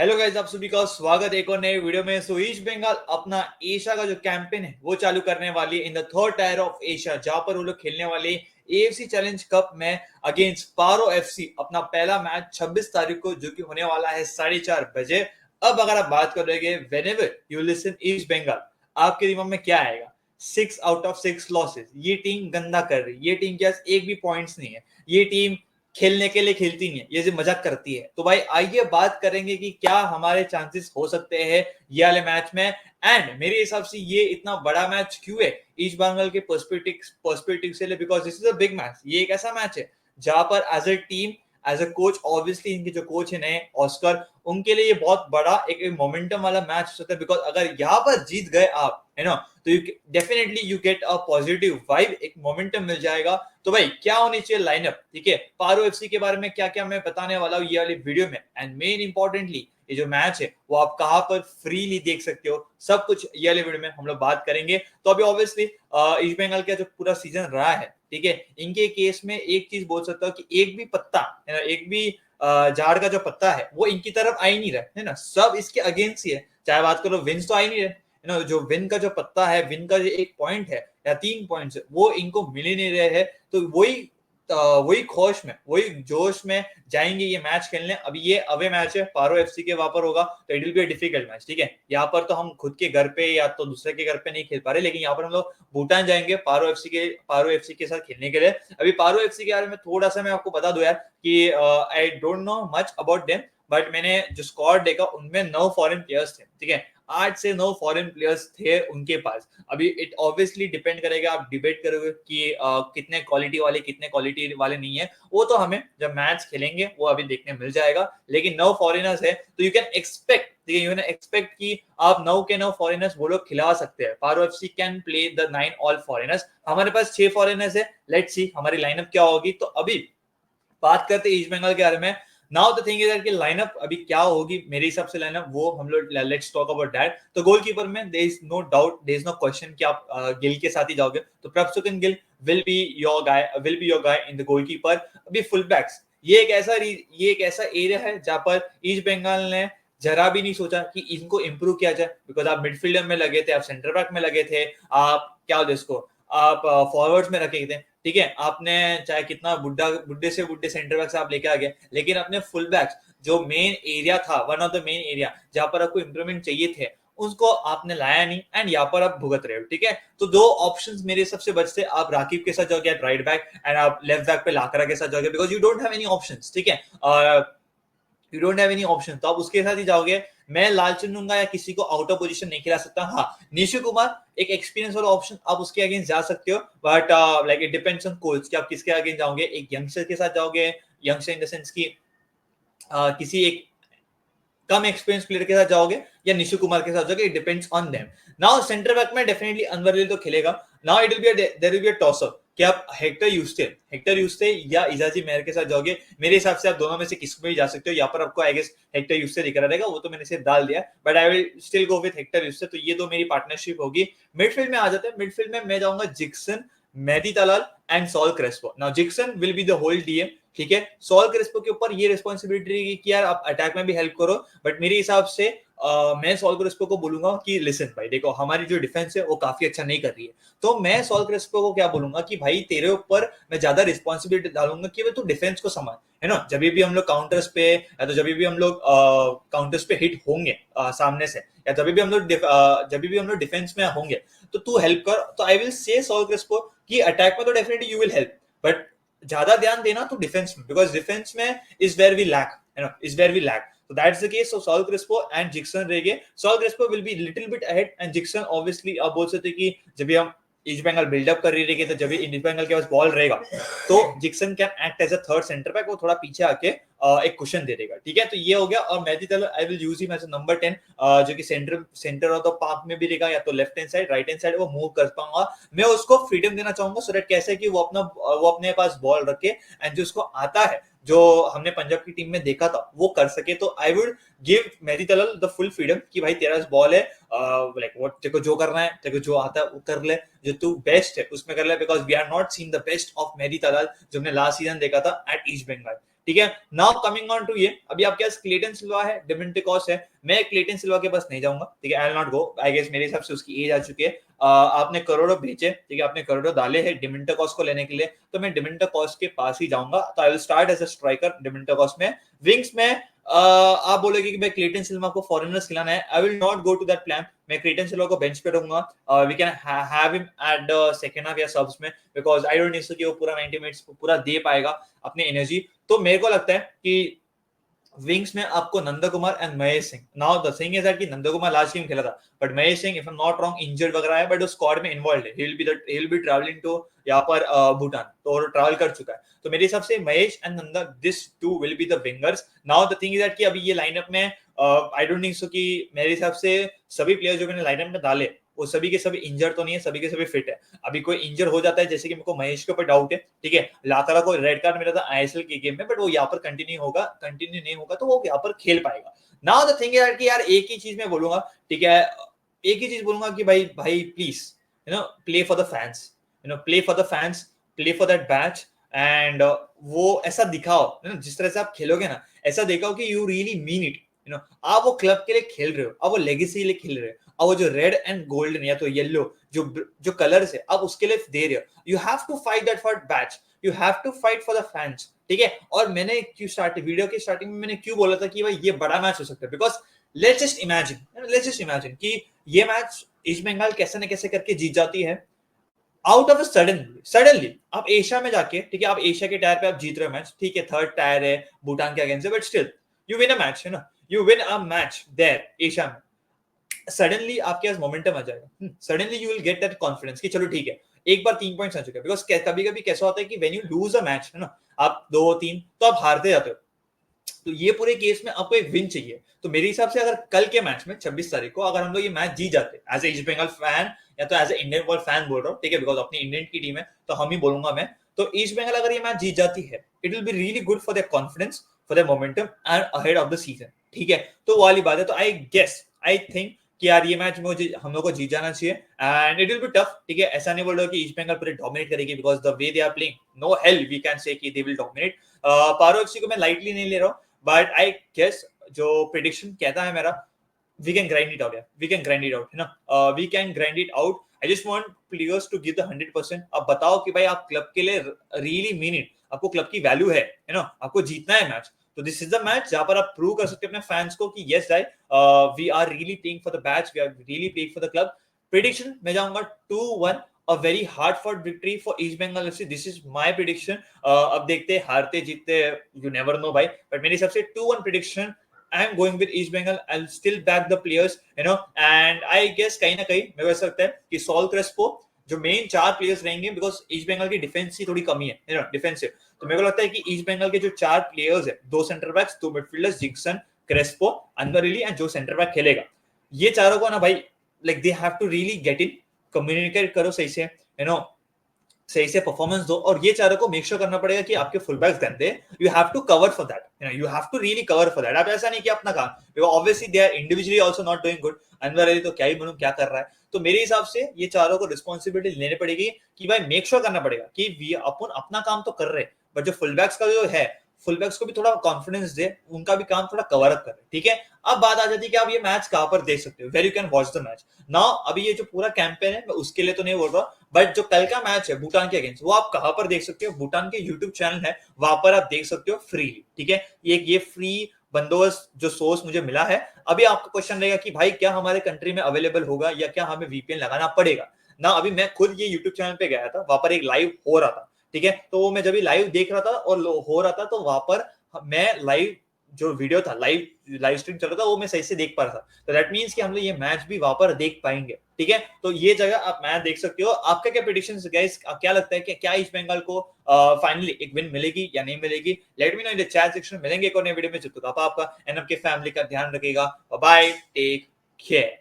Hello guys, आप सभी का स्वागत है एक और नए वीडियो में। सो ईस्ट बंगाल अपना एशिया का जो कैंपेन है वो चालू करने वाली है in the third tier of Asia, जहां पर वो लोग खेलने वाले एएफसी चैलेंज कप में अगेंस्ट पारो एफसी अपना पहला मैच 26 तारीख को, जो कि होने वाला है 4:30 बजे। अब अगर आप बात करोगे whenever you listen East Bengal, आपके दिमाग में क्या आएगा? 6 आउट ऑफ 6 लॉसेस। ये टीम गंदा कर रही है, ये टीम के पास एक भी पॉइंट्स नहीं है, ये टीम खेलने के लिए खेलती नहीं है, ये जो मजाक करती है। तो भाई आइए बात करेंगे कि क्या हमारे चांसेस हो सकते हैं ये वाले मैच में। एंड मेरे हिसाब से ये इतना बड़ा मैच क्यों है ईस्ट बंगाल के पर्सपेक्टिव से, because this is a big match. ये एक ऐसा मैच है जहां पर as a team, as a coach, obviously इनके जो कोच है नए ऑस्कर, उनके लिए ये बहुत बड़ा एक मोमेंटम वाला मैच हो सकता है। बिकॉज अगर यहाँ पर जीत गए आप, है ना, तो you definitely you get a positive vibe, एक मोमेंटम मिल जाएगा। तो भाई क्या होनी चाहिए लाइनअप, ठीक है, पारो एफसी के बारे में क्या क्या मैं बताने वाला हूँ ये वाली वीडियो में। एंड मेन इंपॉर्टेंटली ये जो मैच है वो आप कहाँ पर फ्रीली देख सकते हो, सब कुछ ये वाले वीडियो में हम लोग बात करेंगे। तो अभी ऑब्वियसली ईस्ट बंगाल का जो पूरा सीजन रहा है, ठीक है, इनके केस में एक चीज बोल सकता हूँ कि एक भी पत्ता, है ना, एक भी झाड़ का जो पत्ता है वो इनकी तरफ आ ही नहीं रहा है ना, सब इसके अगेंस्ट ही है। चाहे बात करो विंस, तो आ ही नहीं रहे, है ना, जो विन का जो पत्ता है, विन का जो एक पॉइंट है या 3 पॉइंट है, वो इनको मिल ही नहीं रहे हैं। तो वही खोश में, वही जोश में जाएंगे ये मैच खेलने। अभी ये अवे मैच है, पारो एफसी के वहां पर होगा, तो it will be a difficult match, ठीक है। यहाँ पर तो हम खुद के घर पे या तो दूसरे के घर पे नहीं खेल पा रहे, लेकिन यहाँ पर हम लोग भूटान जाएंगे पारो एफसी के साथ खेलने के लिए। अभी पारो एफसी के बारे में थोड़ा सा मैं आपको बता दूं यार कि I don't know much about them, but मैंने जो स्क्वाड देखा उनमें 9 फॉरेन प्लेयर्स थे, ठीक है, 8 से 9 फॉरेन प्लेयर्स थे उनके पास। अभी इट ऑब्वियसली डिपेंड करेगा, आप डिबेट करोगे कि कितने क्वालिटी वाले कितने क्वालिटी वाले नहीं है, वो तो हमें जब मैच खेलेंगे वो अभी देखने मिल जाएगा। लेकिन 9 फॉरेनर्स है तो यू कैन एक्सपेक्ट, ठीक है, यू कैन एक्सपेक्ट कि आप 9 के 9 फॉरेनर्स वो लोग खिला सकते हैं। Paro FC can play the 9 all foreigners. हमारे पास 6 फॉरेनर्स है, लेट्स सी हमारी लाइनअप क्या होगी। तो अभी बात करते हैं ईस्ट बंगाल के बारे में। Now the thing is that कि लाइनअप अभी क्या होगी मेरे हिसाब से, लाइनअप वो हम लोग लेट्स टॉक अबाउट दैट। तो गोलकीपर में there is no doubt, there is no question कि आप गिल के साथ ही जाओगे, तो Prabhsukhan Gill will be your guy in the goalkeeper. अभी फुल बैक्स, ये एक ऐसा एरिया है जहां पर ईस्ट बंगाल ने जरा भी नहीं सोचा कि इनको इंप्रूव किया जाए। बिकॉज आप मिडफील्डर में लगे थे, आप सेंटर बैक में लगे थे, आप क्या होते इसको, आप फॉरवर्ड्स में रखे थे, ठीक है, आपने चाहे कितना बुढ़े से बुढ़े सेंटर बैक से आप लेके आ गए, लेकिन अपने फुल बैक्स जो मेन एरिया था, one of the main area जहां पर आपको इंप्रूवमेंट चाहिए थे, उसको आपने लाया नहीं। एंड यहाँ पर आप भुगत रहे हो, ठीक है। तो दो ऑप्शंस मेरे सबसे बचते, आप राकिब के साथ जाओगे एट राइट बैक, एंड आप लेफ्ट बैक पे लाकरा के साथ जाओगे, because you don't have any options, ठीक है, you don't have any option, तो आप उसके साथ ही जाओगे। मैं लाल चुनूंगा या किसी को आउट ऑफ पोजीशन नहीं खिला सकता। हाँ, निशु कुमार एक एक्सपीरियंस वाला ऑप्शन, आप उसके अगेंस्ट जा सकते हो, but like it depends on coach कि आप किसके अगेंस्ट जाओगे। एक यंगस्टर के साथ जाओगे, यंगस्टर इन द सेंस की किसी एक कम एक्सपीरियंस प्लेयर के साथ जाओगे या निशु कुमार के साथ जाओगे, it depends on them. Now centre back में डेफिनेटली अनवर तो खेलेगा। Now it will be there will be a toss up कि आप हेक्टर यूस्टे या इजाजी मेहर के साथ जाओगे। मेरे हिसाब से आप दोनों में से किसी में भी जा सकते हो। यहाँ पर आपको आई गेस हेक्टर यूस्टे दिख रहा रहेगा, वो तो मैंने सिर्फ डाल दिया, but I will still go with Hector Yuste. तो ये दो मेरी पार्टनरशिप होगी। मिडफील्ड में आ जाते हैं, मिडफील्ड में मैं जाऊंगा Jeakson, Mehdi Talal and Saul Crespo. Now Jeakson will be the whole DM, ठीक है। सॉल क्रेस्पो के ऊपर ये रिस्पॉन्सिबिलिटी रहेगी कि यार आप अटैक में भी हेल्प करो, बट मेरे हिसाब से मैं सॉल क्रेस्पो को बोलूंगा कि लिसन भाई, देखो हमारी जो डिफेंस है वो काफी अच्छा नहीं कर रही है, तो मैं सॉल क्रेस्पो को क्या बोलूंगा कि भाई तेरे ऊपर मैं ज्यादा रिस्पॉन्सिबिलिटी डालूंगा कि भाई तू डिफेंस को संभाल, है ना। जब भी हम लोग काउंटर्स पे या तो जब भी हम लोग काउंटर्स पे हिट होंगे सामने से, या जब भी हम लोग डिफेंस में होंगे, तो तू हेल्प कर। तो I will say Saul Crespo कि अटैक में तो definitely you will help, but ज्यादा ध्यान देना तो डिफेंस में, बिकॉज डिफेंस में इज वेयर वी लैक, है ना, is where we lack. So that's the case. So Saul Crespo and Jixon रहेंगे। Saul Crespo will be little bit ahead and Jixon obviously आप बोल सकते कि जब भी हम ईस्ट बंगाल बिल्डअप कर रही रहेगी, तो जब भी ईस्ट बंगाल के पास बॉल रहेगा, तो Jeakson can act as a third centre back, वो थोड़ा पीछे आके एक कुशन दे देगा, ठीक है। तो ये हो गया। और Mehdi Talal I will use him as number 10, जो कि सेंटर ऑफ द पार्क में भी रहेगा, या तो left hand side right hand side वो मूव कर पाऊंगा। मैं उसको फ्रीडम देना चाहूंगा, सो दैट कैसे कि वो अपने पास बॉल रखे एंड जो उसको आता है, जो हमने पंजाब की टीम में देखा था, वो कर सके। तो I would give Mehdi Talal the full freedom कि भाई तेरा बॉल है, लाइक व्हाट तेरे को जो करना है, तेरे को जो आता है वो कर ले, जो तू बेस्ट है उसमें कर ले, because we are not seen the best of Mehdi Talal जो हमने लास्ट सीजन देखा था एट ईस्ट बंगाल। ठीक है। नाउ कमिंग ऑन टू ये, अभी आपके पास क्लेटन सिल्वा है, डिमिंटिकोस है, मैं क्लेटन सिल्वा के पास नहीं जाऊंगा, ठीक है, I will not go, I guess मेरे हिसाब से उसकी एज आ चुकी है। आपने करोड़ों भेजे, ठीक है, आपने करोड़ों डाले हैं डिमिंटिकोस को लेने के लिए, तो मैं डिमिंटिकोस के पास ही जाऊंगा। तो I will start as a striker Diamantakos में। विंग्स में आप बोलोगे कि भाई क्लेटन सिल्वा को फॉरेनर्स खिलाना है, I will not go to that plan. मैं क्लेटन सिल्वा को बेंच पे रखूंगा, we can have him at the second half या सबस में, बिकॉज आई डोंट थिंक कि वो पूरा 90 मिनट्स पूरा दे पाएगा अपनी एनर्जी। तो मेरे को लगता है कि विंग्स में आपको Nanda Kumar and Mahesh Singh. Now the thing is that कि नंदा कुमार लास्ट गेम खेला था, but Mahesh Singh if I am not wrong injured वगैरह है, बट वो स्क्वाड में इन्वॉल्व है, he will be travelling to यहाँ पर भूटान, तो वो ट्रैवल कर चुका है। तो मेरे हिसाब से Mahesh and Nanda, this two will be the wingers. Now the thing is that कि अभी ये लाइनअप में आई डोंट थिंक सो कि मेरे हिसाब से सभी प्लेयर्स जो मैंने लाइनअप में डाले वो सभी के सभी इंजर तो नहीं है, सभी के सभी फिट है। अभी कोई इंजर हो जाता है, जैसे कि मेरे को महेश के ऊपर डाउट है, ठीक है, लातारा को रेड कार्ड मिला था आईएसएल के गेम में, बट वो यहाँ पर कंटिन्यू नहीं होगा, तो वो यहाँ पर खेल पाएगा। नाउ द थिंग इज कि यार एक ही चीज मैं बोलूंगा, ठीक है, एक ही चीज बोलूंगा कि भाई भाई please play for the fans, play for the fans, play for that batch, and वो ऐसा दिखाओ, जिस तरह से आप खेलोगे ना, ऐसा दिखाओ कि यू रियली मीन इट, आप वो क्लब के लिए खेल रहे हो, आप वो लेगेसी के लिए खेल रहे हो, और वो जो रेड एंड गोल्डन या तो येलो जो कलर्स है आप उसके लिए दे रहे हो। You have to fight that for badge, you have to fight for the fans, ठीक है। और मैंने क्यों वीडियो की स्टार्टिंग में मैंने क्यों बोला था कि भाई ये बड़ा मैच हो सकता है, बिकॉज लेट्स जस्ट इमेजिन कि ये मैच ईस्ट बंगाल कैसे न कैसे करके जीत जाती है आउट ऑफ सडनली आप एशिया में जाके, ठीक है, आप एशिया के टायर पे आप जीत रहे हो मैच, ठीक है, थर्ड टायर है भूटान के अगेंस्ट है, but still you win a match, है ना, you win a match there Asia में। सडनली आपके पास मोमेंटम आ जाएगा, suddenly you will get that confidence कि चलो ठीक है, एक बार 3 पॉइंट्स आ चुके हैं, बिकॉज कभी कभी कैसा होता है कि when you lose a match, है ना, आप 2-3 तो आप हारते जाते हो, तो ये पूरे केस में आपको एक विन चाहिए। तो मेरे हिसाब से अगर कल के मैच में 26 तारीख को अगर हम लोग ये मैच जीत जाते as a East Bengal fan या तो as a Indian ball fan बोल रहा हूँ, ठीक है, बिकॉज अपनी इंडियन की टीम है तो हम ही बोलूंगा मैं, तो ईस्ट बंगाल अगर ये मैच जीत जाती है, it will be really good for their confidence, for their momentum and ahead of the season, ठीक है। तो वो वाली बात है, तो आई थिंक कि यार ये मैच मुझे हम लोग को जीत जाना चाहिए, and it will be tough, ठीक है, ऐसा नहीं बोल रहा कि ईस्ट बंगाल पूरे डोमिनेट करेगी, because the way they are playing, no hell we can say कि they will dominate. Paro FC को मैं लाइटली नहीं ले रहा हूँ, बट आई गेस जो प्रिडिक्शन कहता है मेरा, we can grind it out, यार we can grind it out, है ना, we can grind it out. I just want players to give the 100%। अब बताओ कि भाई आप क्लब के लिए रियली मीन इट, आपको क्लब की वैल्यू है ना, आपको जीतना है मैच, तो दिस इज द मैच जहां पर आप प्रूव कर सकते हैं अपने फैंस को कि yes guys, we are really playing for the badge, we are really playing for the club. Prediction मैं जाऊंगा 2-1, a very hard fought victory for East Bengal FC. This is my prediction. अब देखते हैं हारते जीतते, you never know भाई, but मेरे हिसाब से 2-1 prediction. I am going with East Bengal. I'll still back the players, and I guess कहीं ना कहीं मेरे को ऐसा लगता है कि सॉल क्रेस्पो जो मेन 4 प्लेयर्स रहेंगे, बिकॉज ईस्ट बंगाल की डिफेंस की थोड़ी कमी है, डिफेंसिव, तो मेरे को लगता है कि ईस्ट बंगाल के जो 4 प्लेयर्स है, 2 centre backs, 2 midfielders, Jeakson, Crespo, Anwar Ali and जो सेंटर बैक खेलेगा, ये चारों को ना भाई, like they have to really get in, communicate करो सही से, सही से परफॉर्मेंस दो, और ये चारों को मेक श्योर करना पड़ेगा कि आपके फुल बैक्स गंदे, you have to cover for that, you have to really cover for that. आप ऐसा नहीं कि अपना काम, obviously they are individually also not doing good, Anwar Ali तो क्या ही बोलूं क्या कर रहा है, तो मेरे हिसाब से ये चारों को रिस्पॉन्सिबिलिटी लेनी पड़ेगी कि भाई मेक श्योर करना पड़ेगा कि वी अपन अपना काम तो कर रहे हैं, बट जो फुल बैक्स का जो है, फुल बैक्स को भी थोड़ा कॉन्फिडेंस दे, उनका भी काम थोड़ा कवर अप करे, ठीक है। अब बात आ जाती है कि आप ये मैच कहां पर देख सकते हो, where you can watch the match now. अभी ये जो पूरा कैंपेन है मैं उसके लिए तो नहीं बोल रहा, बट जो कल का मैच है भूटान के अगेंस्ट, वो आप कहां पर देख सकते हो, भूटान के यूट्यूब चैनल है, वहां पर आप देख सकते हो फ्रीली, ठीक है। ये फ्री बंदोबस्त जो सोर्स मुझे मिला है। अभी आपका क्वेश्चन रहेगा कि भाई क्या हमारे कंट्री में अवेलेबल होगा या क्या हमें वीपीएन लगाना पड़ेगा ना। अभी मैं खुद ये यूट्यूब चैनल पे गया था, वहां पर एक लाइव हो रहा था, ठीक है, तो वो मैं जब लाइव देख रहा था और हो रहा था, तो वहां पर मैं लाइव जो वीडियो था, लाइव स्ट्रीम चल रहा था, वो मैं सही से देख पा रहा था, तो दैट मींस कि हम लोग ये मैच भी वहां पर देख पाएंगे, ठीक है। तो ये जगह आप मैच देख सकते हो। आपका क्या प्रेडिक्शंस गाइस, क्या लगता है कि क्या ईस्ट बंगाल को फाइनली एक विन मिलेगी या नहीं मिलेगी? Let me know in the chat section. मिलेंगे एक और नए वीडियो में, जब तक आप आपका एंड आपके फैमिली का ध्यान रखेगा। Bye, take care.